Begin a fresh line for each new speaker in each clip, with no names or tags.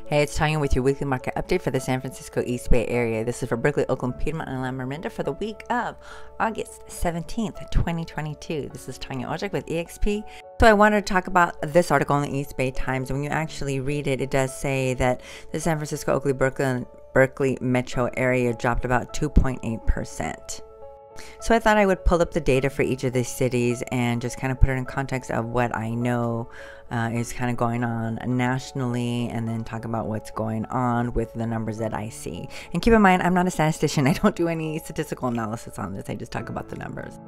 Hey, it's Tanja with your weekly market update for the San Francisco East Bay area. This is for Berkeley, Oakland, Piedmont, and Lamorinda for the week of August 17th, 2022. This is Tanja Odzak with eXp. So I wanted to talk about this article in the East Bay Times. When you actually read it, it does say that the San Francisco, Oakland, Berkeley metro area dropped about 2.8%. So I thought I would pull up the data for each of these cities and just kind of put it in context of what I know is kind of going on nationally, and then talk about what's going on with the numbers that I see. And keep in mind, I'm not a statistician. I don't do any statistical analysis on this. I just talk about the numbers.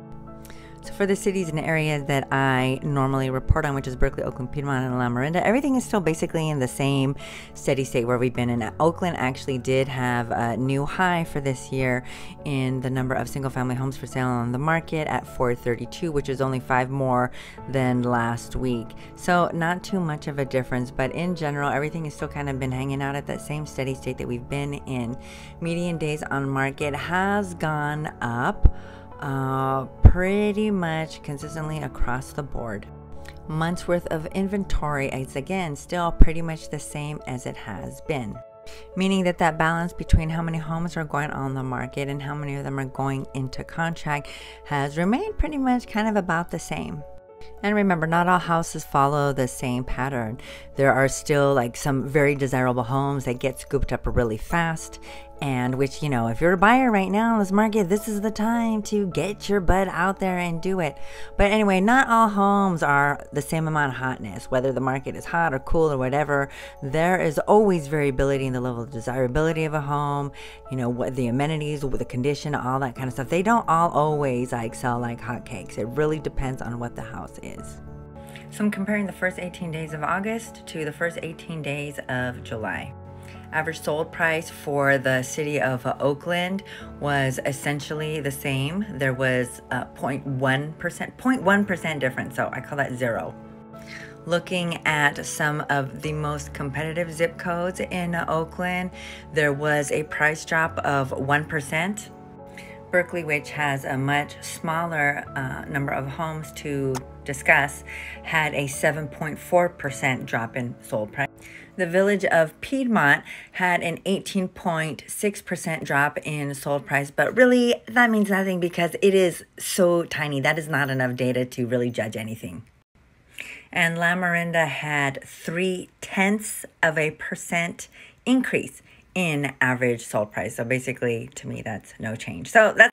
So for the cities and areas that I normally report on, which is Berkeley, Oakland, Piedmont, and Lamorinda, everything is still basically in the same steady state where we've been. And Oakland actually did have a new high for this year in the number of single-family homes for sale on the market at 432, which is only 5 more than last week. So not too much of a difference, but in general, everything has still kind of been hanging out at that same steady state that we've been in. Median days on market has gone up pretty much consistently across the board. Months worth of inventory is again still pretty much the same as it has been, meaning that that balance between how many homes are going on the market and how many of them are going into contract has remained pretty much kind of about the same. And remember, not all houses follow the same pattern. There are still like some very desirable homes that get scooped up really fast, and which, you know, if you're a buyer right now in this market, this is the time to get your butt out there and do it. But anyway, not all homes are the same amount of hotness. Whether the market is hot or cool or whatever, there is always variability in the level of desirability of a home, you know, what the amenities, what the condition, all that kind of stuff. They don't all always like sell like hotcakes. It really depends on what the house is. So I'm comparing the first 18 days of August to the first 18 days of July. Average sold price for the city of Oakland was essentially the same. There was 0.1% difference, so I call that zero. Looking at some of the most competitive zip codes in Oakland, there was a price drop of 1%. Berkeley, which has a much smaller number of homes to discuss, had a 7.4% drop in sold price. The village of Piedmont had an 18.6% drop in sold price, but really that means nothing because it is so tiny. That is not enough data to really judge anything. And Lamorinda had 0.3% increase in average sold price. So basically, to me, that's no change. So that's